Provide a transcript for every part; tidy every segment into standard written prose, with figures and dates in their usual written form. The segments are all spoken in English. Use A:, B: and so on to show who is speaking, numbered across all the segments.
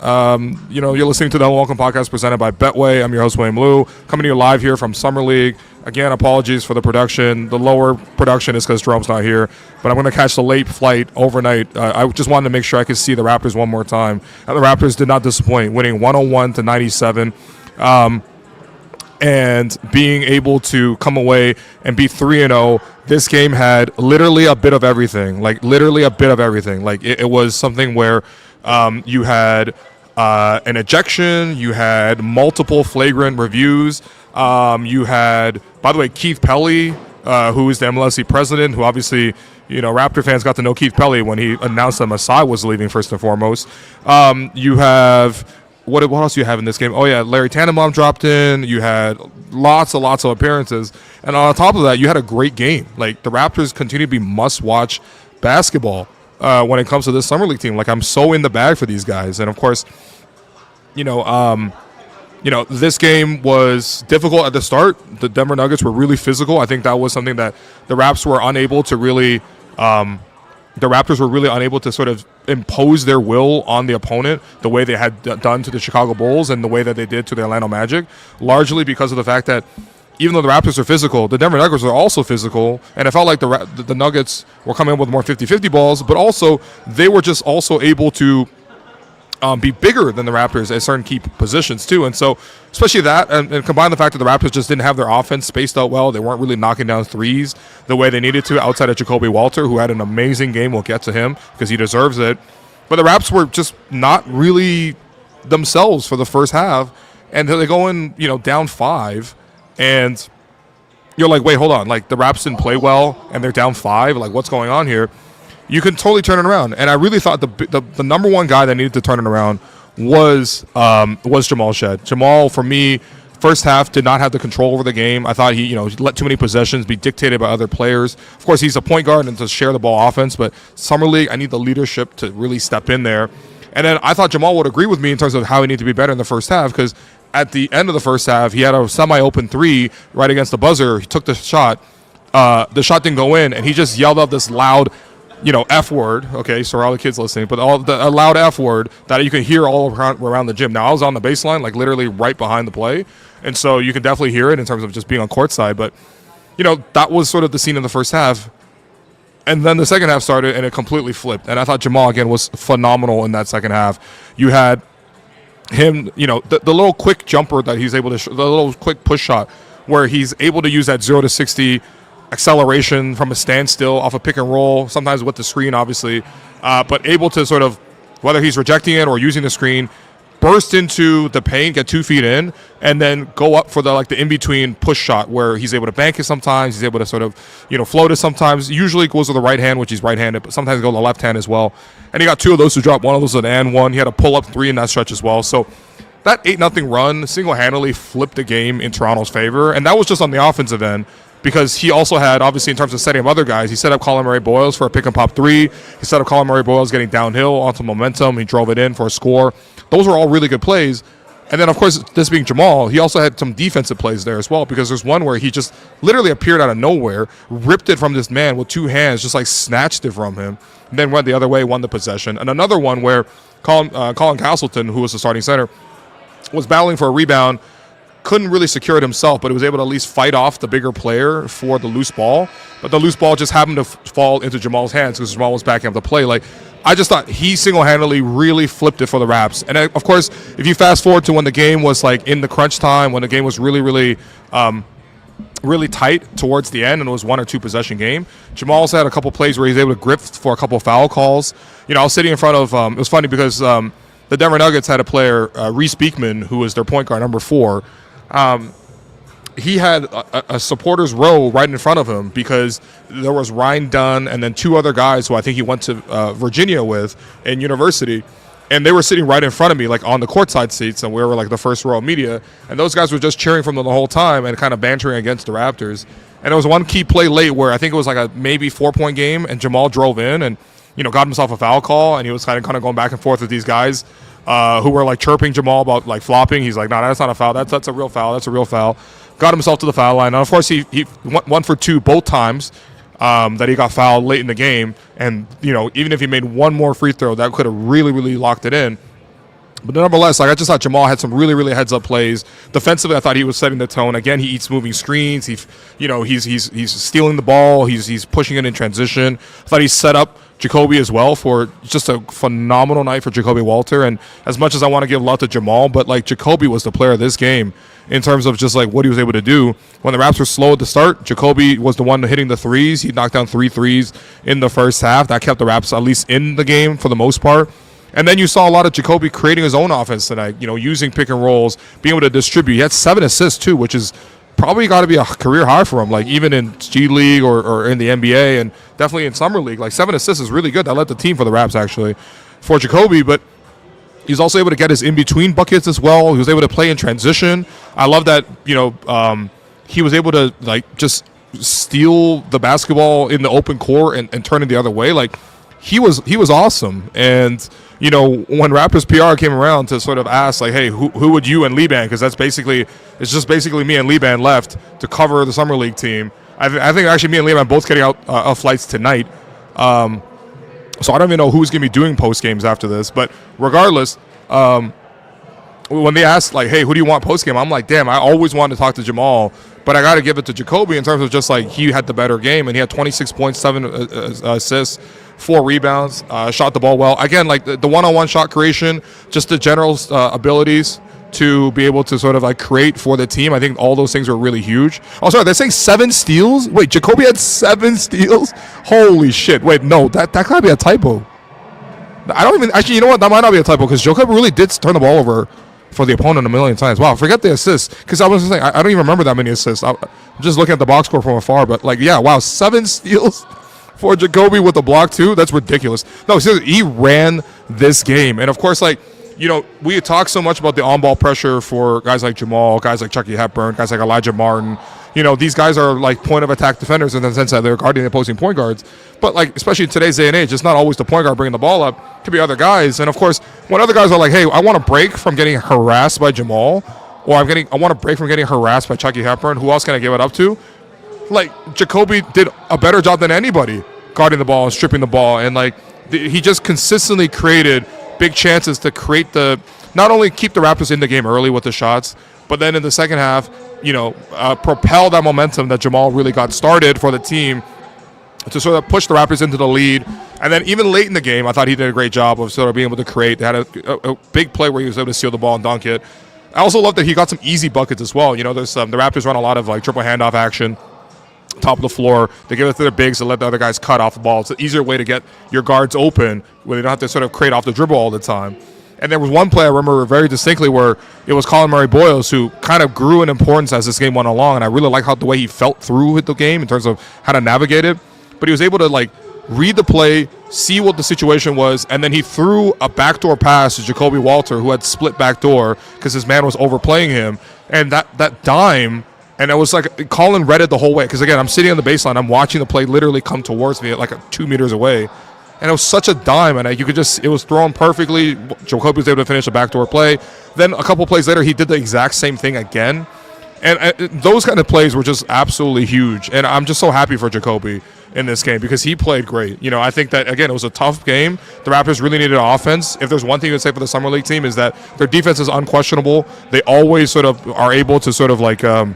A: You're listening to the Welcome Podcast presented by Betway. I'm your host, William Liu, coming to you live here from Summer League. Again, apologies for the production. The lower production is because Jerome's not here, but I'm going to catch the late flight overnight. I just wanted to make sure I could see the Raptors one more time. And the Raptors did not disappoint, winning 101-97. And being able to come away and be 3-0, this game had literally a bit of everything. Like, it was something where you had an ejection, you had multiple flagrant reviews, you had, by the way, Keith Pelley, who is the MLSE president, who obviously, Raptor fans got to know Keith Pelley when he announced that Masai was leaving first and foremost. You have... What else do you have in this game? Oh, yeah, Larry Tanenbaum dropped in. You had lots of appearances. And on top of that, you had a great game. Like, the Raptors continue to be must-watch basketball when it comes to this Summer League team. Like, I'm so in the bag for these guys. And, of course, this game was difficult at the start. The Denver Nuggets were really physical. I think that was something that the Raps were unable to really the Raptors were really unable to sort of impose their will on the opponent the way they had done to the Chicago Bulls and the way that they did to the Orlando Magic, largely because of the fact that even though the Raptors are physical, the Denver Nuggets are also physical, and it felt like the Nuggets were coming in with more 50-50 balls, but also they were just also able to be bigger than the Raptors at certain key positions too. And so especially that, and combine the fact that the Raptors just didn't have their offense spaced out well. They weren't really knocking down threes the way they needed to outside of Jacoby Walter, who had an amazing game. We'll get to him because he deserves it. But the Raps were just not really themselves for the first half. And they go in, down 5, and you're like, wait, hold on. Like, the Raps didn't play well, and they're down 5. Like, what's going on here? You can totally turn it around. And I really thought the number one guy that needed to turn it around was Jamal Shead. Jamal, for me, first half did not have the control over the game. I thought he let too many possessions be dictated by other players. Of course, he's a point guard and to share the ball offense, but Summer League, I need the leadership to really step in there. And then I thought Jamal would agree with me in terms of how he needed to be better in the first half, because at the end of the first half, he had a semi-open 3 right against the buzzer. He took the shot. The shot didn't go in, and he just yelled out this loud F word, okay, so all the kids listening, but a loud F word that you can hear all around the gym. Now, I was on the baseline, like literally right behind the play, and so you can definitely hear it in terms of just being on courtside, but, that was sort of the scene in the first half. And then the second half started, and it completely flipped. And I thought Jamal, again, was phenomenal in that second half. You had him, the little quick jumper that he's able to, the little quick push shot where he's able to use that 0 to 60 acceleration from a standstill off a pick and roll, sometimes with the screen, obviously, but able to sort of, whether he's rejecting it or using the screen, burst into the paint, get 2 feet in, and then go up for the in-between push shot where he's able to bank it sometimes, he's able to sort of, float it sometimes. Usually goes to the right hand, which he's right-handed, but sometimes go to the left hand as well. And he got 2 of those to drop. One of those was an and one. He had a pull-up 3 in that stretch as well. So that 8-0 run single-handedly flipped the game in Toronto's favor, and that was just on the offensive end, because he also had, obviously, in terms of setting up other guys, he set up Colin Murray-Boyles for a pick-and-pop 3. He set up Colin Murray-Boyles getting downhill onto momentum. He drove it in for a score. Those were all really good plays. And then, of course, this being Jamal, he also had some defensive plays there as well, because there's one where he just literally appeared out of nowhere, ripped it from this man with 2 hands, just snatched it from him, and then went the other way, won the possession. And another one where Colin Castleton, who was the starting center, was battling for a rebound, couldn't really secure it himself, but he was able to at least fight off the bigger player for the loose ball. But the loose ball just happened to fall into Jamal's hands because Jamal was backing up the play. I just thought he single-handedly really flipped it for the Raps. And, of course, if you fast forward to when the game was, in the crunch time, when the game was really, really really tight towards the end and it was 1 or 2 possession game, Jamal also had a couple plays where he was able to grip for a couple foul calls. I was sitting in front of it was funny because the Denver Nuggets had a player, Reese Beekman, who was their point guard, number 4. He had a supporters row right in front of him because there was Ryan Dunn and then 2 other guys who I think he went to Virginia with in university, and they were sitting right in front of me, on the courtside seats, and we were the first row of media, and those guys were just cheering from them the whole time and kind of bantering against the Raptors. And there was one key play late where I think it was a maybe 4-point game, and Jamal drove in and got himself a foul call, and he was kind of going back and forth with these guys who were chirping Jamal about flopping. He's like, no, that's not a foul. That's a real foul. That's a real foul. Got himself to the foul line. And of course, he went 1 for 2 both times that he got fouled late in the game. And even if he made 1 more free throw, that could have really, really locked it in. But nonetheless, like I just thought Jamal had some really, really heads-up plays. Defensively, I thought he was setting the tone. Again, he eats moving screens. He's stealing the ball. He's pushing it in transition. I thought he set up Jacoby as well for just a phenomenal night for Jacoby Walter. And as much as I want to give love to Jamal, but like Jacoby was the player of this game in terms of just like what he was able to do. When the Raps were slow at the start, Jacoby was the one hitting the threes. He knocked down 3 threes in the first half. That kept the Raps at least in the game for the most part. And then you saw a lot of Jacoby creating his own offense tonight, using pick and rolls, being able to distribute. He had 7 assists, too, which is probably got to be a career high for him, like even in G League or in the NBA and definitely in Summer League. Like 7 assists is really good. That led the team for the Raps, actually, for Jacoby. But he's also able to get his in-between buckets as well. He was able to play in transition. I love that, he was able to, like, just steal the basketball in the open court and turn it the other way. Like, he was awesome. And when Raptors PR came around to sort of ask, like, hey, who would you and Liban, because it's just basically me and Liban left to cover the Summer League team. I think actually me and Liban both getting out flights tonight. So I don't even know who's going to be doing post games after this. But regardless, when they asked, like, hey, who do you want post game? I'm like, damn, I always wanted to talk to Jamal, but I got to give it to Jacoby in terms of just like he had the better game, and he had 26 points, 7 assists, 4 rebounds, shot the ball well. Again, like the one-on-one shot creation, just the general abilities to be able to sort of like create for the team. I think all those things were really huge. Oh, sorry, they're saying 7 steals? Wait, Jacoby had 7 steals? Holy shit. Wait, no, that gotta be a typo. I don't even, actually, you know what? That might not be a typo because Jacoby really did turn the ball over for the opponent a million times. Wow, forget the assists, because I was saying I don't even remember that many assists. I'm just looking at the box score from afar, but like, yeah, wow, 7 steals for Jacoby with the block too. That's ridiculous. No, seriously, he ran this game, and of course, like, we talk so much about the on-ball pressure for guys like Jamal, guys like Chucky Hepburn, guys like Elijah Martin. These guys are like point-of-attack defenders in the sense that they're guarding the opposing point guards. But like, especially in today's day and age, it's not always the point guard bringing the ball up. It could be other guys. And of course, when other guys are like, hey, I want to break from getting harassed by Jamal, or I want to break from getting harassed by Chucky Hepburn, who else can I give it up to? Like, Jacoby did a better job than anybody guarding the ball and stripping the ball. And like, he just consistently created big chances to create not only keep the Raptors in the game early with the shots, but then in the second half, propel that momentum that Jamal really got started for the team to sort of push the Raptors into the lead. And then even late in the game, I thought he did a great job of sort of being able to create. They had a big play where he was able to steal the ball and dunk it. I also love that he got some easy buckets as well. There's the Raptors run a lot of like triple handoff action, top of the floor. They give it to their bigs to let the other guys cut off the ball. It's an easier way to get your guards open where they don't have to sort of create off the dribble all the time. And there was one play I remember very distinctly where it was Colin Murray-Boyles who kind of grew in importance as this game went along, and I really like the way he felt through the game in terms of how to navigate it. But he was able to like read the play, see what the situation was, and then he threw a backdoor pass to Jacoby Walter, who had split backdoor because his man was overplaying him. And that dime, and it was like Colin read it the whole way. Because again, I'm sitting on the baseline, I'm watching the play literally come towards me at like 2 meters away. And it was such a dime, and it was thrown perfectly. Jacoby was able to finish a backdoor play. Then a couple plays later, he did the exact same thing again. And those kind of plays were just absolutely huge. And I'm just so happy for Jacoby in this game because he played great. I think that, again, it was a tough game. The Raptors really needed offense. If there's one thing to say for the Summer League team is that their defense is unquestionable. They always sort of are able to sort of like, run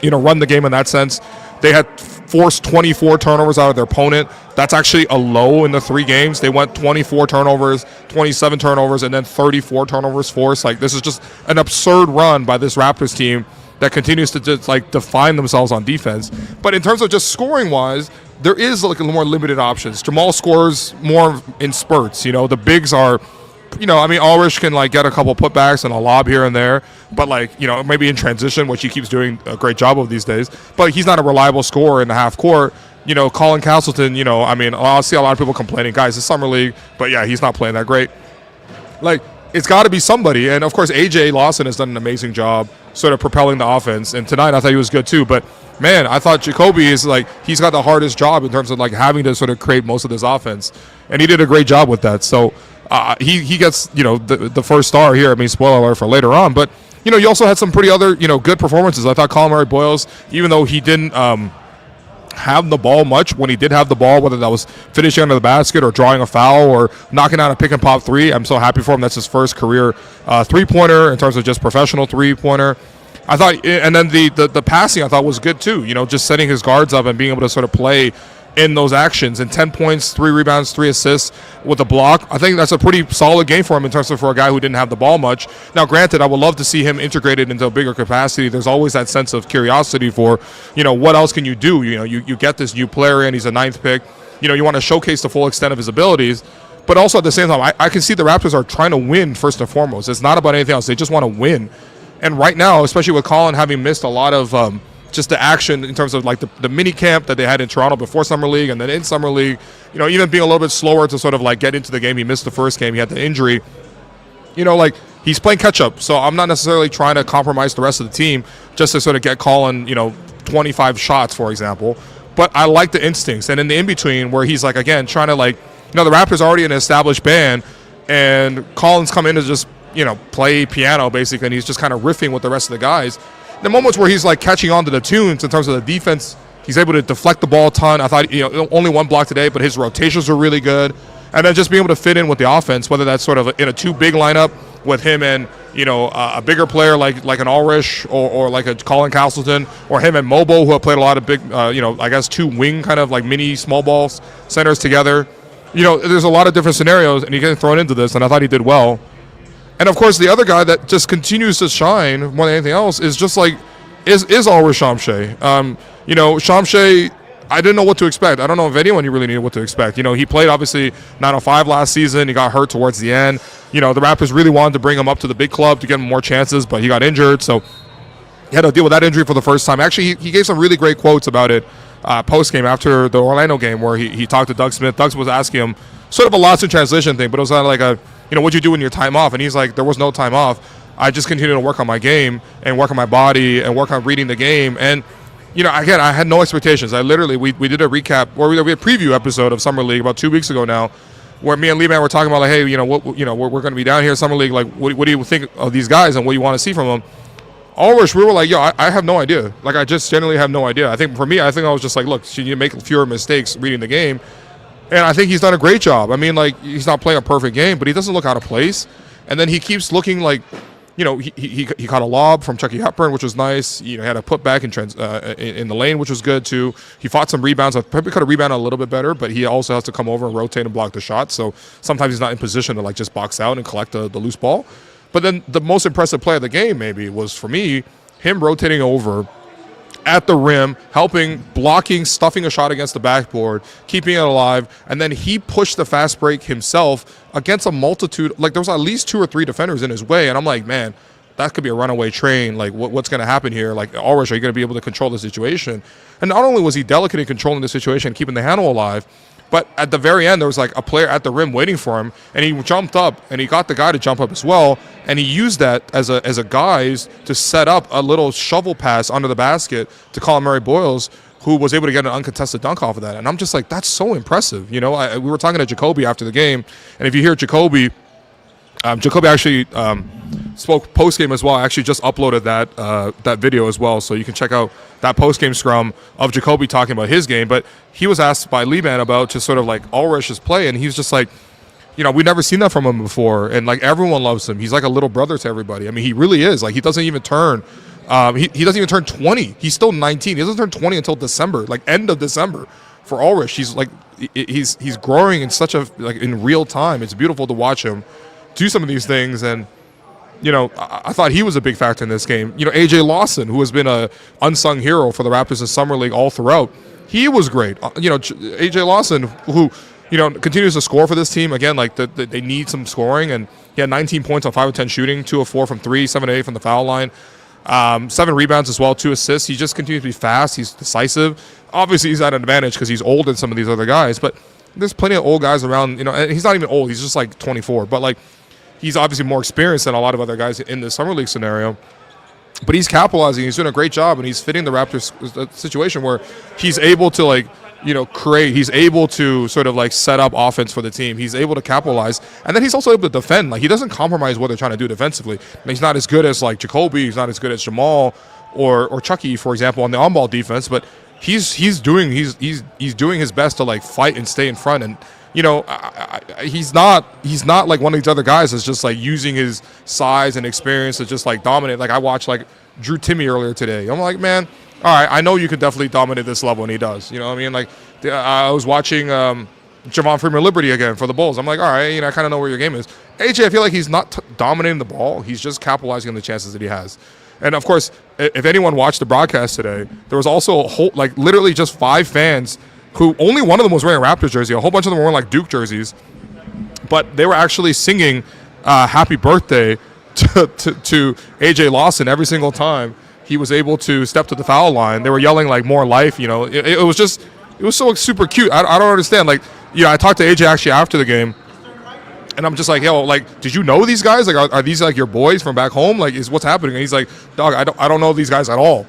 A: the game in that sense. They had forced 24 turnovers out of their opponent. That's actually a low in the 3 games. They went 24 turnovers, 27 turnovers, and then 34 turnovers forced. Like, this is just an absurd run by this Raptors team that continues to just like define themselves on defense. But in terms of just scoring wise, there is like a more limited options. Jamal scores more in spurts. The bigs are, Ulrich can like get a couple putbacks and a lob here and there, but like, maybe in transition, which he keeps doing a great job of these days. But he's not a reliable scorer in the half court. Colin Castleton, I'll see a lot of people complaining, guys, it's Summer League, but yeah, he's not playing that great. Like, it's got to be somebody. And of course, AJ Lawson has done an amazing job sort of propelling the offense. And tonight I thought he was good too. But man, I thought Jacoby is like, he's got the hardest job in terms of like having to sort of create most of this offense. And he did a great job with that. So he gets, the first star here. I mean, spoiler alert for later on. But, you also had some pretty other, good performances. I thought Colin Murray-Boyles, even though he didn't have the ball much. When he did have the ball, whether that was finishing under the basket or drawing a foul or knocking down a pick and pop three, I'm so happy for him. That's his first career three-pointer in terms of just professional three-pointer. I thought, and then the passing I thought was good too. Just setting his guards up and being able to sort of play in those actions. And 10 points, 3 rebounds, 3 assists with a block. I think that's a pretty solid game for him in terms of for a guy who didn't have the ball much. Now, granted, I would love to see him integrated into a bigger capacity. There's always that sense of curiosity for, what else can you do? You get this new player in. He's a 9th pick. You want to showcase the full extent of his abilities. But also at the same time, I can see the Raptors are trying to win first and foremost. It's not about anything else. They just want to win. And right now, especially with Colin having missed a lot of just the action in terms of like the mini camp that they had in Toronto before Summer League and then in Summer League, even being a little bit slower to sort of like get into the game. He missed the first game. He had the injury. He's playing catch up. So I'm not necessarily trying to compromise the rest of the team just to sort of get Colin, 25 shots, for example. But I like the instincts. And in the in-between where he's like, again, trying to the Raptors are already an established band and Colin's come in to just, play piano basically, and he's just kind of riffing with the rest of the guys. The moments where he's like catching on to the tunes in terms of the defense, he's able to deflect the ball a ton. I thought, only one block today, but his rotations were really good. And then just being able to fit in with the offense, whether that's sort of in a 2-big lineup with him and, a bigger player like an Ulrich or like a Colin Castleton, or him and Mobo, who have played a lot of big, 2 wing kind of like mini small ball centers together. There's a lot of different scenarios, and he gets thrown into this, and I thought he did well. And of course, the other guy that just continues to shine more than anything else is just like is Ulrich Shamshay. Shamshay, I didn't know what to expect. I don't know if anyone really knew what to expect. He played obviously 905 last season. He got hurt towards the end. The Raptors really wanted to bring him up to the big club to give him more chances, but he got injured, so he had to deal with that injury for the first time. Actually, he gave some really great quotes about it post-game after the Orlando game where he talked to Doug Smith. Doug was asking him sort of a lost in transition thing, but it was kind of like a, what'd you do in your time off? And he's like, there was no time off. I just continued to work on my game and work on my body and work on reading the game. And, again, I had no expectations. I literally, we did a recap, or we had a preview episode of Summer League about 2 weeks ago now, where me and Lee-Man were talking about, like, hey, we're going to be down here Summer League. Like, what do you think of these guys and what do you want to see from them? Ulrich, we were like, I have no idea. Like, I just genuinely have no idea. I think for me, I was just like, look, you need to make fewer mistakes reading the game. And I think he's done a great job. I mean, like, he's not playing a perfect game, but he doesn't look out of place. And then he keeps looking like, he caught a lob from Chucky Hepburn, which was nice. He had a putback in the lane, which was good too. He fought some rebounds. I probably could have rebounded a little bit better, but he also has to come over and rotate and block the shot. So sometimes he's not in position to like just box out and collect the loose ball. But then the most impressive play of the game maybe was, for me, him rotating over at the rim, helping, blocking, stuffing a shot against the backboard, keeping it alive, and then he pushed the fast break himself against a multitude. Like, there was at least 2 or 3 defenders in his way, and I'm like, man, that could be a runaway train. Like, what's going to happen here? Like, Ulrich, are you going to be able to control the situation? And not only was he delicate in controlling the situation, keeping the handle alive, but at the very end, there was like a player at the rim waiting for him, and he jumped up, and he got the guy to jump up as well, and he used that as a guise to set up a little shovel pass under the basket to Colin Murray-Boyles, who was able to get an uncontested dunk off of that. And I'm just like, that's so impressive. We were talking to Jacoby after the game, and if you hear Jacoby actually spoke post-game as well. I actually just uploaded that video as well, so you can check out that post-game scrum of Jacoby talking about his game. But he was asked by Lee-Man about just sort of like Ulrich's play, and he was just like, we've never seen that from him before, and like everyone loves him. He's like a little brother to everybody. I mean, he really is. Like, he doesn't even turn he doesn't even turn 20. He's still 19. He doesn't turn 20 until December, like end of December. For Ulrich, he's like he's growing in such a in real time. It's beautiful to watch him do some of these things. And I thought he was a big factor in this game. AJ Lawson, who has been a unsung hero for the Raptors in Summer League all throughout, he was great. AJ Lawson, who continues to score for this team. Again, like they need some scoring, and he had 19 points on 5 of 10 shooting, 2 of 4 from 3, 7 of 8 from the foul line, 7 rebounds as well, 2 assists. He just continues to be fast. He's decisive. Obviously, he's at an advantage because he's older than some of these other guys, but there's plenty of old guys around. And he's not even old. He's just like 24, but like, he's obviously more experienced than a lot of other guys in the Summer League scenario. But he's capitalizing. He's doing a great job, and he's fitting the Raptors situation where he's able to create. He's able to sort of set up offense for the team. He's able to capitalize, and then he's also able to defend. Like, he doesn't compromise what they're trying to do defensively. And he's not as good as Jacoby. He's not as good as Jamal or Chucky, for example, on the on-ball defense. But he's doing his best to like fight and stay in front. And you know, he's not like one of these other guys that's just like using his size and experience to just like dominate. Like I watched like Drew Timmy earlier today. I'm like, man, all right, I know you could definitely dominate this level, and he does. You know what I mean? Like I was watching Javon Freeman Liberty again for the Bulls. I'm like, all right, you know, I kind of know where your game is. AJ, I feel like he's not dominating the ball. He's just capitalizing on the chances that he has. And of course, if anyone watched the broadcast today, there was also a whole, like literally just 5 fans who only one of them was wearing a Raptors jersey. A whole bunch of them were wearing like Duke jerseys, but they were actually singing "Happy Birthday" to AJ Lawson every single time he was able to step to the foul line. They were yelling like "More life," you know. It was so super cute. I don't understand. Like, you know, I talked to AJ actually after the game, and I'm just like, yo, like, did you know these guys? Like, are these like your boys from back home? Like, is what's happening? And he's like, dog, I don't know these guys at all.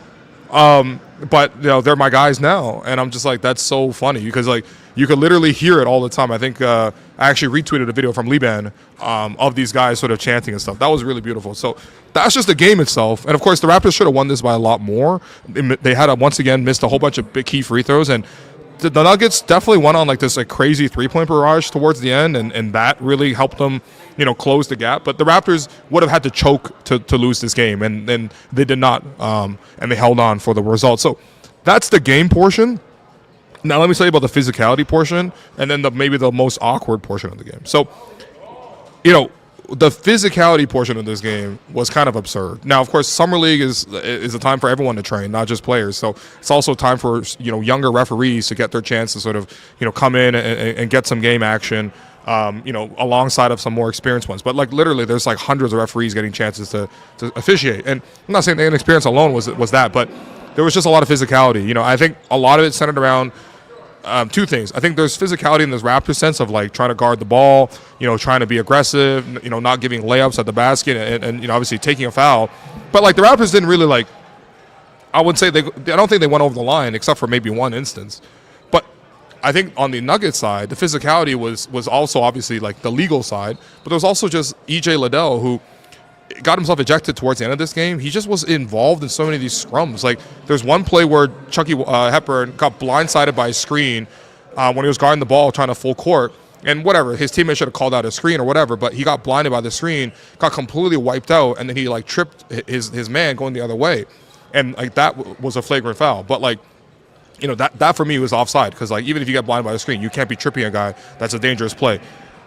A: But you know, they're my guys now, and I'm just like, that's so funny because like you could literally hear it all the time. I think I actually retweeted a video from Liban of these guys sort of chanting and stuff. That was really beautiful. So that's just the game itself, and of course the Raptors should have won this by a lot more. They had once again missed a whole bunch of big key free throws, and the Nuggets definitely went on like this like crazy 3-point barrage towards the end, and that really helped them, you know, close the gap. But the Raptors would have had to choke to lose this game, and they did not, and they held on for the result. So that's the game portion. Now let me tell you about the physicality portion, and then maybe the most awkward portion of the game. So, you know, the physicality portion of this game was kind of absurd. Now, of course, Summer League is a time for everyone to train, not just players. So it's also time for, you know, younger referees to get their chance to sort of, you know, come in and get some game action, you know, alongside of some more experienced ones. But like literally, there's like hundreds of referees getting chances to officiate. And I'm not saying the inexperience alone was that, but there was just a lot of physicality. You know, I think a lot of it centered around two things. I think there's physicality in this Raptors sense of like trying to guard the ball, you know, trying to be aggressive, you know, not giving layups at the basket, and you know, obviously taking a foul. But like the Raptors didn't really like. I would say I don't think they went over the line except for maybe one instance. But I think on the Nuggets side, the physicality was also obviously like the legal side, but there was also just EJ Liddell who got himself ejected towards the end of this game. He just was involved in so many of these scrums. Like there's one play where Chucky Hepburn got blindsided by a screen when he was guarding the ball trying to full court, and whatever, his teammate should have called out a screen or whatever, but he got blinded by the screen, got completely wiped out, and then he like tripped his man going the other way, and like that was a flagrant foul. But like, you know, that for me was offside, because like even if you get blinded by the screen, you can't be tripping a guy. That's a dangerous play.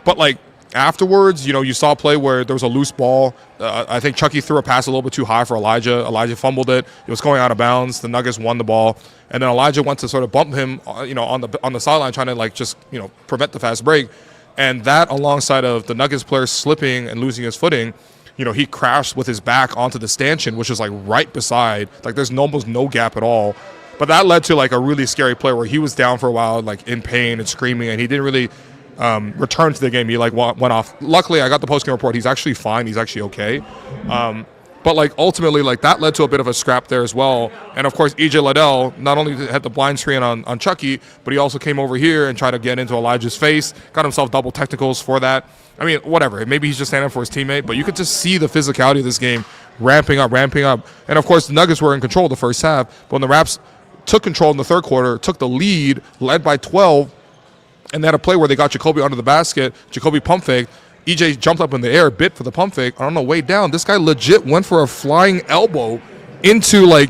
A: But like afterwards, you know, you saw a play where there was a loose ball. I think Chucky threw a pass a little bit too high for Elijah. Elijah fumbled it. It was going out of bounds. The Nuggets won the ball, and then Elijah went to sort of bump him, you know, on the sideline, trying to like just, you know, prevent the fast break. And that, alongside of the Nuggets player slipping and losing his footing, you know, he crashed with his back onto the stanchion, which is like right beside. Like there's almost no gap at all. But that led to like a really scary play where he was down for a while, like in pain and screaming, and he didn't really return to the game. He like went off. Luckily, I got the postgame report. He's actually fine. He's actually okay. But like ultimately, like that led to a bit of a scrap there as well. And of course, EJ Liddell not only had the blind screen on Chucky, but he also came over here and tried to get into Elijah's face. Got himself double technicals for that. I mean, whatever. Maybe he's just standing up for his teammate, but you could just see the physicality of this game ramping up. And of course, the Nuggets were in control the first half, but when the Raps took control in the third quarter, took the lead, led by 12, and they had a play where they got Jacoby under the basket. Jacoby pump fake. EJ jumped up in the air, bit for the pump fake. I don't know, way down. This guy legit went for a flying elbow into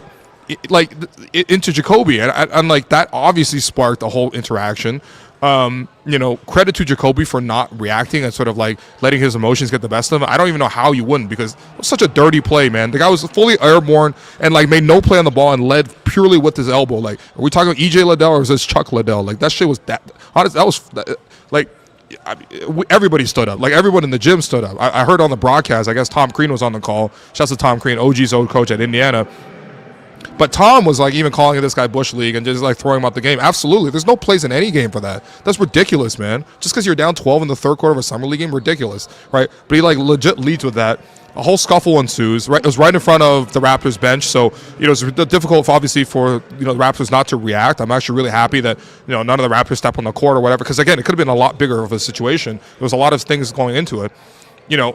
A: into Jacoby, and like that obviously sparked a whole interaction. You know, credit to Jacoby for not reacting and sort of like letting his emotions get the best of him. I don't even know how you wouldn't, because it was such a dirty play, man. The guy was fully airborne and like made no play on the ball and led purely with his elbow. Like, are we talking EJ Liddell or is this Chuck Liddell? Like that shit was everybody stood up. Like everyone in the gym stood up. I heard on the broadcast, I guess Tom Crean was on the call. Shouts to Tom Crean, OG's old coach at Indiana. But Tom was like even calling this guy Bush League and just like throwing him out the game. Absolutely. There's no place in any game for that. That's ridiculous, man. Just because you're down 12 in the third quarter of a summer league game, ridiculous, right? But he like legit leads with that. A whole scuffle ensues. Right, it was right in front of the Raptors bench, so you know it's difficult, obviously, for the Raptors not to react. I'm actually really happy that none of the Raptors stepped on the court or whatever, because again, it could have been a lot bigger of a situation. There was a lot of things going into it.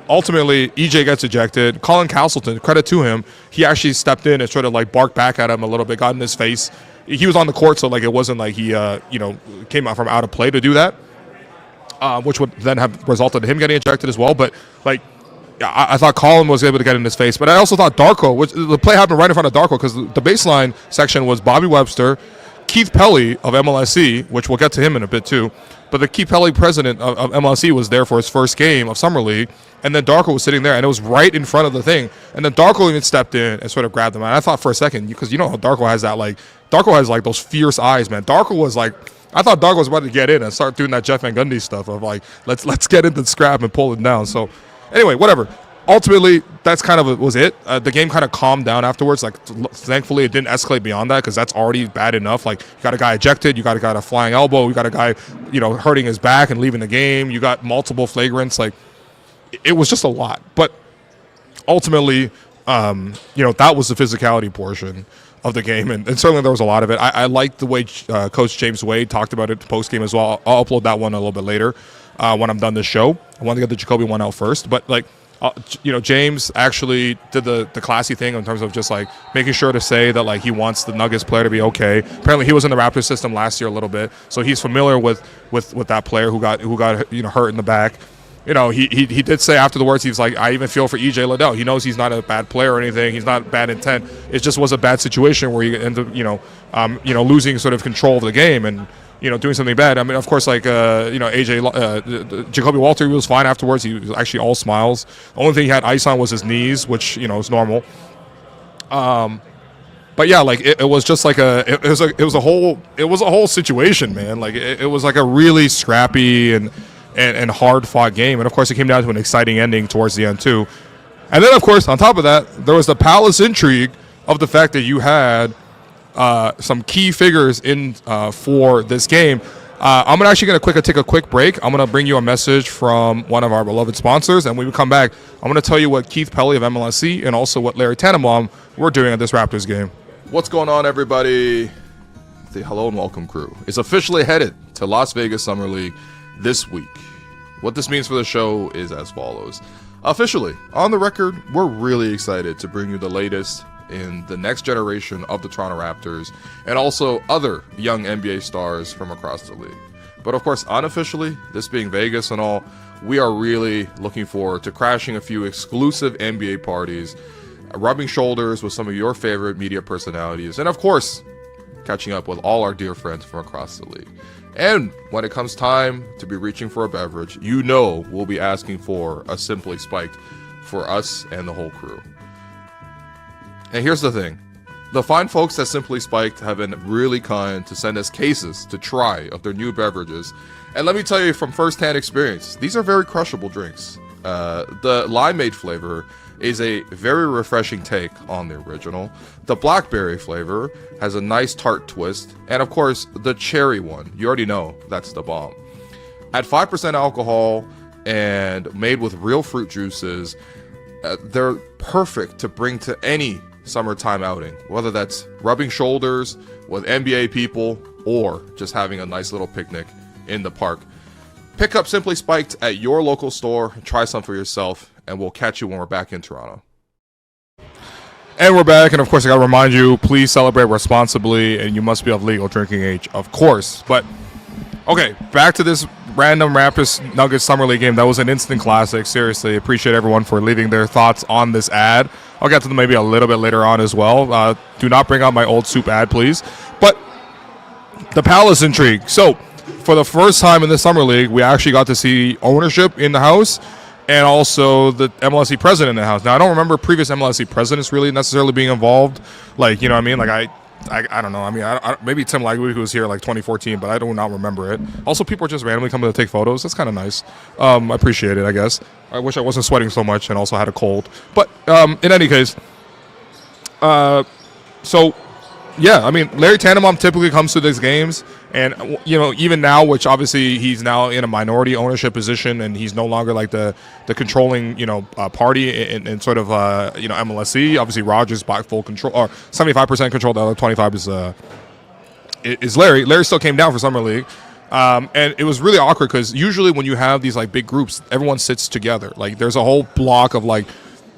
A: Ultimately, EJ gets ejected. Colin Castleton, credit to him, he actually stepped in and sort of like barked back at him a little bit, got in his face, he was on the court, so like it wasn't like he came out from out of play to do that, which would then have resulted in him getting ejected as well. But like I thought Colin was able to get in his face, but I also thought Darko, which the play happened right in front of Darko because the baseline section was Bobby Webster, Keith Pelley of MLSE, which we'll get to him in a bit too. But the Keith Pelley, president of MLSE, was there for his first game of Summer League, and then Darko was sitting there, and it was right in front of the thing. And then Darko even stepped in and sort of grabbed him. And I thought for a second, because you know how Darko has that, like, Darko has like those fierce eyes, man. Darko was like, I thought Darko was about to get in and start doing that Jeff Van Gundy stuff of like, let's get into the scrap and pull it down. So anyway, whatever. Ultimately, that's kind of was it. The game kind of calmed down afterwards. Like, thankfully, it didn't escalate beyond that because that's already bad enough. Like, you got a guy ejected, you got a guy a flying elbow, you got a guy, hurting his back and leaving the game. You got multiple flagrants. Like, it was just a lot. But ultimately, that was the physicality portion of the game, and certainly there was a lot of it. I liked the way Coach James Wade talked about it post-game as well. I'll upload that one a little bit later when I'm done this show. I want to get the Jacoby one out first, but like, James actually did the classy thing in terms of just like making sure to say that like he wants the Nuggets player to be okay. Apparently, he was in the Raptors system last year a little bit, so he's familiar with that player who got hurt in the back. He did say after the words, he was like, I even feel for EJ Liddell. He knows he's not a bad player or anything. He's not bad intent. It just was a bad situation where you end up losing sort of control of the game and doing something bad. I mean, of course, like Jacoby Walter, he was fine afterwards. He was actually all smiles. The only thing he had ice on was his knees, which is normal. But yeah, like it was just like it was a whole situation, man. Like it was like a really scrappy and hard fought game, and of course it came down to an exciting ending towards the end too. And then of course on top of that, there was the Palace intrigue of the fact that you had some key figures in for this game. I'm actually going to take a quick break. I'm going to bring you a message from one of our beloved sponsors, and when we come back, I'm going to tell you what Keith Pelley of MLSE and also what Larry Tanenbaum were doing at this Raptors game. What's going on, everybody? The Hello and Welcome crew is officially headed to Las Vegas Summer League this week. What this means for the show is as follows. Officially, on the record, we're really excited to bring you the latest in the next generation of the Toronto Raptors and also other young NBA stars from across the league. But of course, unofficially, this being Vegas and all, we are really looking forward to crashing a few exclusive NBA parties, rubbing shoulders with some of your favorite media personalities, and of course, catching up with all our dear friends from across the league. And when it comes time to be reaching for a beverage, we'll be asking for a Simply Spiked for us and the whole crew. And here's the thing. The fine folks at Simply Spiked have been really kind to send us cases to try of their new beverages. And let me tell you from firsthand experience, these are very crushable drinks. The limeade flavor is a very refreshing take on the original. The blackberry flavor has a nice tart twist. And of course, the cherry one, you already know that's the bomb. At 5% alcohol and made with real fruit juices, they're perfect to bring to any summertime outing, whether that's rubbing shoulders with NBA people or just having a nice little picnic in the park. Pick up Simply Spiked at your local store, try some for yourself, and we'll catch you when we're back in Toronto. And we're back, and of course I gotta remind you, please celebrate responsibly, and you must be of legal drinking age, of course. But okay, back to this random Raptors Nuggets Summer League game. That was an instant classic. Seriously, appreciate everyone for leaving their thoughts on this ad. I'll get to them maybe a little bit later on as well. Do not bring out my old soup ad, please. But the Palace intrigue. So, for the first time in the Summer League, we actually got to see ownership in the house and also the MLSE president in the house. Now, I don't remember previous MLSE presidents really necessarily being involved. Like, you know what I mean? Like, I don't know. I mean, maybe Tim Lagway, who was here like 2014, but I do not remember it. Also, people are just randomly coming to take photos. That's kind of nice. I appreciate it, I guess. I wish I wasn't sweating so much and also had a cold. But in any case, so yeah, I mean, Larry Tanenbaum typically comes to these games, and even now, which obviously he's now in a minority ownership position, and he's no longer like the controlling party in sort of MLSE. Obviously, Rogers bought full control or 75% control. The other 25 is Larry. Larry still came down for Summer League. And it was really awkward because usually when you have these like big groups, everyone sits together. Like there's a whole block of like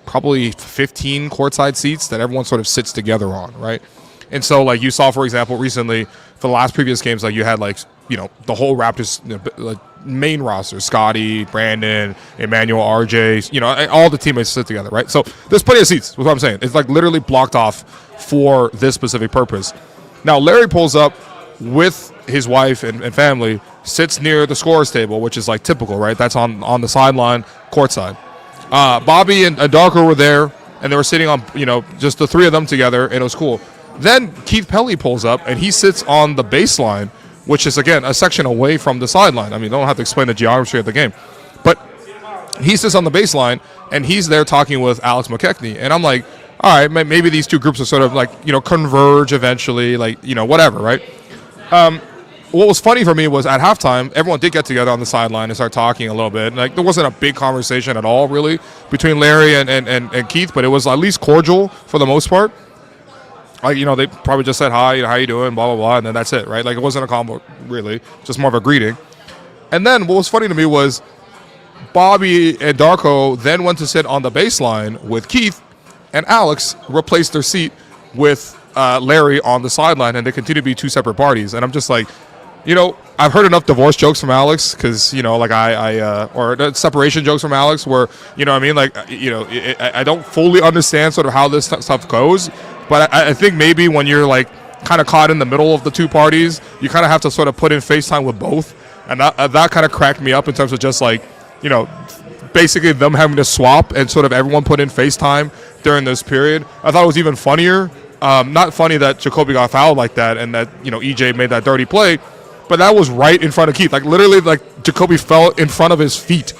A: probably 15 courtside seats that everyone sort of sits together on, right? And so, like, you saw, for example, recently, for the last previous games, like, you had, like, the whole Raptors like, main roster, Scotty, Brandon, Emmanuel, RJ, all the teammates sit together, right? So there's plenty of seats, is what I'm saying. It's, like, literally blocked off for this specific purpose. Now, Larry pulls up with his wife and family, sits near the scorer's table, which is, like, typical, right? That's on the sideline, courtside. Bobby and Darko were there, and they were sitting on, just the three of them together, and it was cool. Then Keith Pelley pulls up, and he sits on the baseline, which is, again, a section away from the sideline. I mean, I don't have to explain the geography of the game. But he sits on the baseline, and he's there talking with Alex McKechnie. And I'm like, all right, maybe these two groups are sort of like, converge eventually, like, whatever, right? What was funny for me was at halftime, everyone did get together on the sideline and start talking a little bit. And, like, there wasn't a big conversation at all, really, between Larry and Keith, but it was at least cordial for the most part. Like, they probably just said, hi, how you doing, blah, blah, blah, and then that's it, right? Like, it wasn't a combo, really, just more of a greeting. And then what was funny to me was Bobby and Darko then went to sit on the baseline with Keith, and Alex replaced their seat with Larry on the sideline, and they continue to be two separate parties. And I'm just like, I've heard enough divorce jokes from Alex because, like or separation jokes from Alex where, like, I don't fully understand sort of how this stuff goes. But I think maybe when you're, like, kind of caught in the middle of the two parties, you kind of have to sort of put in FaceTime with both. And that kind of cracked me up in terms of just, like, basically them having to swap and sort of everyone put in FaceTime during this period. I thought it was even funnier. Not funny that Jacoby got fouled like that and that, EJ made that dirty play. But that was right in front of Keith. Like, literally, like, Jacoby fell in front of his feet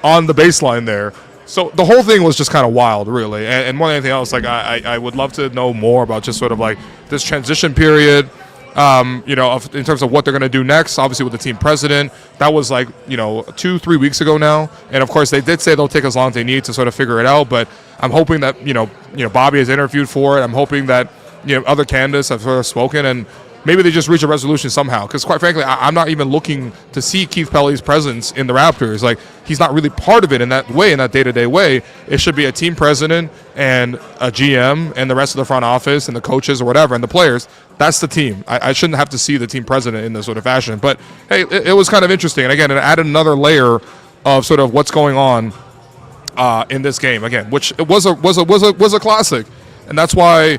A: on the baseline there. So the whole thing was just kind of wild, really. And more than anything else, like, I would love to know more about just sort of, like, this transition period, in terms of what they're going to do next, obviously with the team president. That was, like, 2-3 weeks ago now. And, of course, they did say they'll take as long as they need to sort of figure it out. But I'm hoping that, Bobby has interviewed for it. I'm hoping that, other candidates have sort of spoken and maybe they just reach a resolution somehow. Because, quite frankly, I'm not even looking to see Keith Pelley's presence in the Raptors. Like, he's not really part of it in that way, in that day-to-day way. It should be a team president and a GM and the rest of the front office and the coaches or whatever and the players. That's the team. I shouldn't have to see the team president in this sort of fashion. But, hey, it was kind of interesting. And, again, it added another layer of sort of what's going on in this game, again, which it was a classic. And that's why,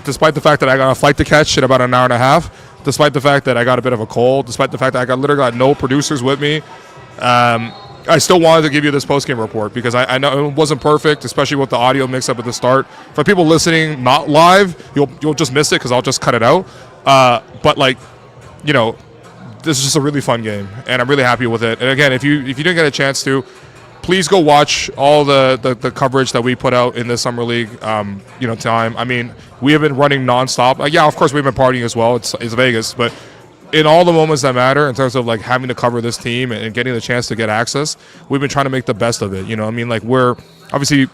A: despite the fact that I got a flight to catch in about an hour and a half, despite the fact that I got a bit of a cold, despite the fact that I literally got no producers with me, I still wanted to give you this postgame report because I know it wasn't perfect, especially with the audio mix-up at the start. For people listening not live, you'll just miss it because I'll just cut it out. But, like, this is just a really fun game, and I'm really happy with it. And, again, if you didn't get a chance to, please go watch all the coverage that we put out in the Summer League, time. I mean, we have been running nonstop. Yeah, of course, we've been partying as well. It's Vegas. But in all the moments that matter, in terms of, like, having to cover this team and getting the chance to get access, we've been trying to make the best of it. Like, we're obviously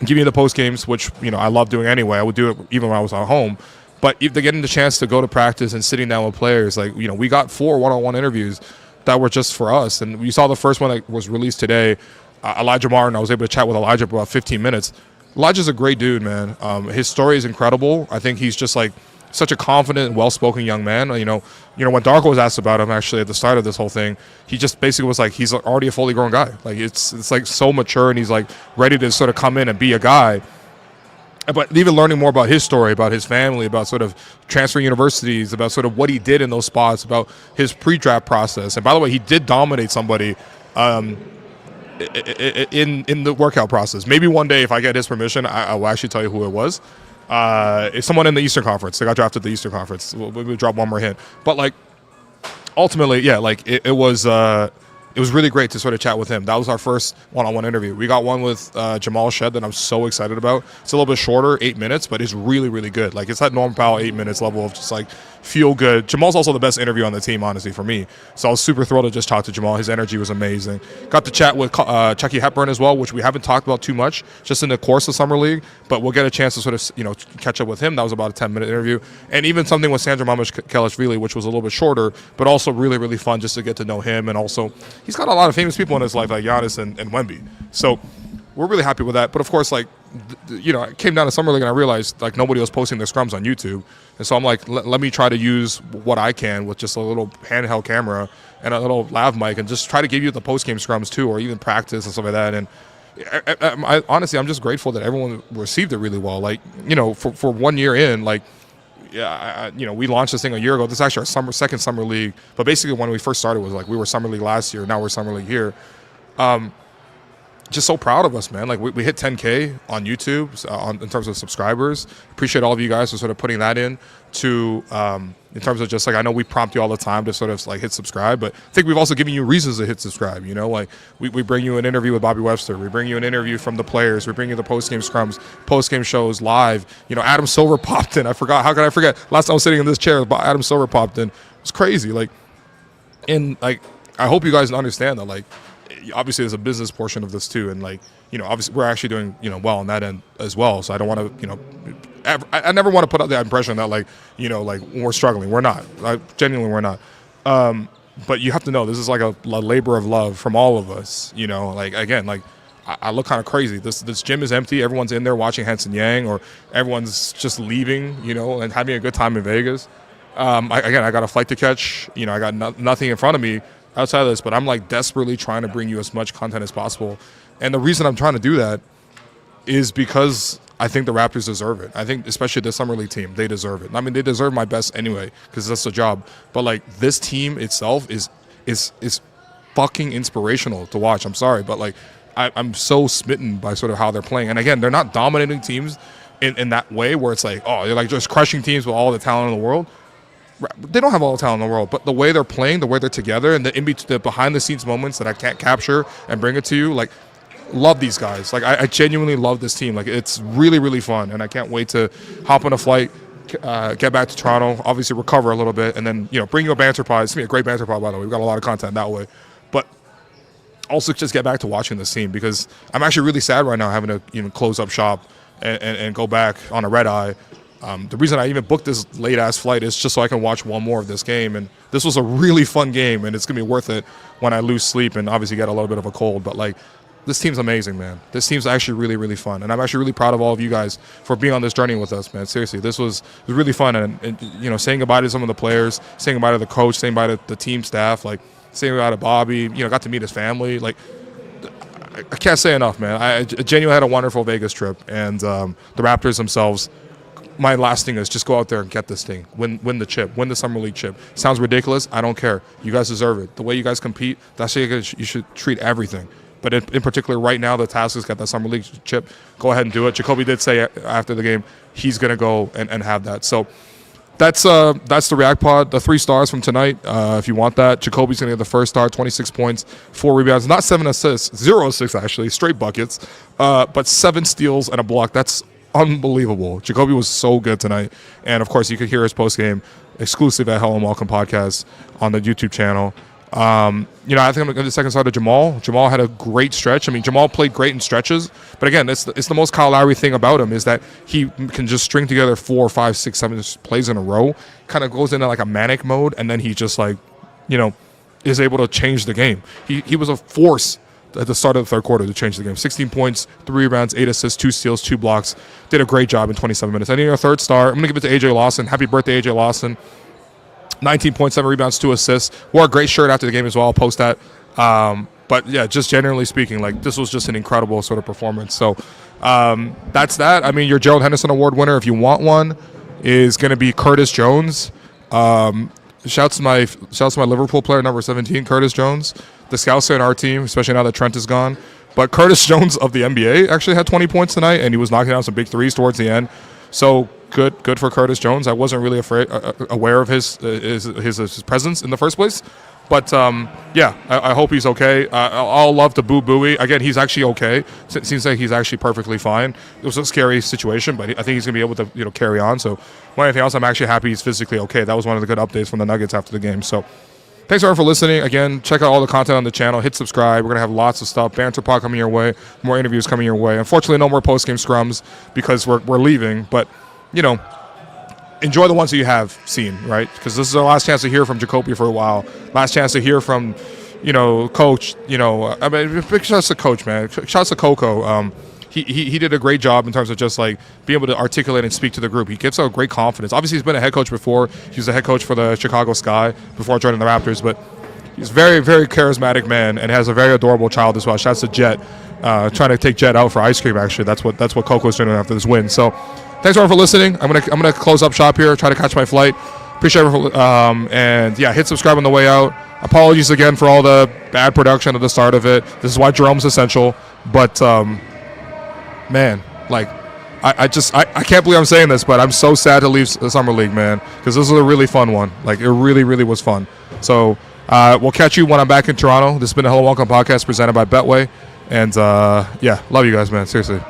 A: giving you the post games, which, I love doing anyway. I would do it even when I was at home. But if they're getting the chance to go to practice and sitting down with players, like, we got 4 one-on-one interviews that were just for us. And you saw the first one that was released today, Elijah Martin. I was able to chat with Elijah for about 15 minutes. Elijah's a great dude, man. His story is incredible. I think he's just, like, such a confident, well-spoken young man. When Darko was asked about him, actually, at the start of this whole thing, he just basically was like, he's already a fully grown guy. Like, it's like, so mature, and he's, like, ready to sort of come in and be a guy. But even learning more about his story, about his family, about sort of transferring universities, about sort of what he did in those spots, about his pre-draft process. And by the way, he did dominate somebody in the workout process. Maybe one day, if I get his permission, I will actually tell you who it was. It's someone in the Eastern Conference. They got drafted to the Eastern Conference. We'll drop one more hint. But, like, ultimately, yeah, like, it was really great to sort of chat with him. That was our first one-on-one interview. We got one with Jamal Shead that I'm so excited about. It's a little bit shorter, 8 minutes, but it's really, really good. Like, it's that Norm Powell 8 minutes level of just, like, feel good. Jamal's also the best interview on the team, honestly, for me. So I was super thrilled to just talk to Jamal. His energy was amazing. Got to chat with Chucky Hepburn as well, which we haven't talked about too much just in the course of Summer League, but we'll get a chance to sort of, catch up with him. That was about a 10-minute interview. And even something with Sandra Mamash-Kelashvili, which was a little bit shorter, but also really, really fun just to get to know him. And also, he's got a lot of famous people in his life, like Giannis and Wemby. So we're really happy with that. But of course, like, it came down to summer league, and I realized like nobody was posting their scrums on YouTube, and so I'm like, let me try to use what I can with just a little handheld camera and a little lav mic, and just try to give you the post game scrums too, or even practice and stuff like that. And I honestly, I'm just grateful that everyone received it really well. Like, for 1 year in, like, yeah, we launched this thing a year ago. This is actually our second summer league, but basically when we first started was like we were summer league last year. Now we're summer league here. Just so proud of us, man. Like we hit 10K on YouTube in terms of subscribers. Appreciate all of you guys for sort of putting that in terms of just like, I know we prompt you all the time to sort of like hit subscribe, but I think we've also given you reasons to hit subscribe. Like we bring you an interview with Bobby Webster. We bring you an interview from the players. We bring you the post-game scrums, post-game shows live. Adam Silver popped in. I forgot. How could I forget? Last time I was sitting in this chair, Adam Silver popped in. It was crazy. Like, and like, I hope you guys understand that, like, obviously there's a business portion of this too, and like, obviously we're actually doing well on that end as well. So I don't want to I never want to put out the impression that like like we're struggling. We're not. Genuinely we're not. But you have to know this is like a labor of love from all of us. Like, again, like I look kind of crazy. This gym is empty. Everyone's in there watching Hanson Yang, or everyone's just leaving and having a good time in Vegas. I got a flight to catch. I got nothing in front of me outside of this, but I'm like desperately trying to bring you as much content as possible. And the reason I'm trying to do that is because I think the Raptors deserve it. I think especially the summer league team, they deserve it. I mean, they deserve my best anyway because that's the job. But like this team itself is fucking inspirational to watch. I'm sorry, but like I'm so smitten by sort of how they're playing. And again, they're not dominating teams in that way where it's like, oh, they're like just crushing teams with all the talent in the world. They don't have all the talent in the world, but the way they're playing, the way they're together, and the behind-the-scenes moments that I can't capture and bring it to you, like, love these guys. Like, I genuinely love this team. Like, it's really, really fun, and I can't wait to hop on a flight, get back to Toronto, obviously recover a little bit, and then, bring you a banter pod. It's going to be a great banter pod, by the way. We've got a lot of content that way. But also just get back to watching this team because I'm actually really sad right now having to close up shop and go back on a red eye. The reason I even booked this late-ass flight is just so I can watch one more of this game. And this was a really fun game, and it's going to be worth it when I lose sleep and obviously get a little bit of a cold. But, like, this team's amazing, man. This team's actually really, really fun. And I'm actually really proud of all of you guys for being on this journey with us, man. Seriously, this was really fun. And saying goodbye to some of the players, saying goodbye to the coach, saying goodbye to the team staff, like, saying goodbye to Bobby, got to meet his family. Like, I can't say enough, man. I genuinely had a wonderful Vegas trip. And the Raptors themselves, my last thing is just go out there and get this thing. Win the chip. Win the Summer League chip. Sounds ridiculous. I don't care. You guys deserve it. The way you guys compete, that's how you should treat everything. But in particular, right now, the task is get that Summer League chip. Go ahead and do it. Jacoby did say after the game he's going to go and have that. So that's the React Pod. The 3 stars from tonight, if you want that. Jacoby's going to get the first star, 26 points, 4 rebounds. Not 7 assists. 0 assists, actually. Straight buckets. But 7 steals and a block. That's unbelievable. Jacoby was so good tonight. And, of course, you could hear his postgame exclusive at Hello and Welcome podcast on the YouTube channel. I think I'm going to give the second side to Jamal. Jamal had a great stretch. I mean, Jamal played great in stretches. But, again, it's the most Kyle Lowry thing about him is that he can just string together 4, 5, 6, 7 plays in a row. Kind of goes into, like, a manic mode. And then he just, like, is able to change the game. He was a force at the start of the third quarter to change the game. 16 points, 3 rebounds, 8 assists, 2 steals, 2 blocks. Did a great job in 27 minutes. I need a third star. I'm going to give it to AJ Lawson. Happy birthday, AJ Lawson. 19.7 rebounds, 2 assists. Wore a great shirt after the game as well. I'll post that. But, yeah, just generally speaking, like, this was just an incredible sort of performance. So that's that. I mean, your Gerald Henderson Award winner, if you want one, is going to be Curtis Jones. Shouts to my Liverpool player, number 17, Curtis Jones. The scouts are in our team, especially now that Trent is gone. But Curtis Jones of the NBA actually had 20 points tonight, and he was knocking down some big threes towards the end. So good for Curtis Jones. I wasn't really aware of his presence in the first place. But, I hope he's okay. I'll love to boo-booey. Again, he's actually okay. It seems like he's actually perfectly fine. It was a scary situation, but I think he's going to be able to carry on. So, more than anything else, I'm actually happy he's physically okay. That was one of the good updates from the Nuggets after the game. So, thanks, everyone, for listening. Again, check out all the content on the channel. Hit subscribe. We're going to have lots of stuff. Banter pod coming your way. More interviews coming your way. Unfortunately, no more post-game scrums because we're leaving. But, enjoy the ones that you have seen, right? Because this is our last chance to hear from Jacoby for a while. Last chance to hear from, coach, I mean, big shouts to coach, man. Shouts to Coco. He did a great job in terms of just like being able to articulate and speak to the group. He gives out great confidence. Obviously, he's been a head coach before. He was a head coach for the Chicago Sky before joining the Raptors, but he's a very, very charismatic man and has a very adorable child as well. Shouts to Jet, trying to take Jet out for ice cream. Actually, that's what Coco's doing after this win. So, thanks everyone for listening. I'm gonna close up shop here. Try to catch my flight. Appreciate everyone. And yeah, hit subscribe on the way out. Apologies again for all the bad production at the start of it. This is why Jerome's essential. But man, like I can't believe I'm saying this, but I'm so sad to leave the Summer League, man, because this was a really fun one. Like, it really, really was fun. So we'll catch you when I'm back in Toronto. This has been a Hello Welcome podcast presented by Betway. And yeah, love you guys, man. Seriously.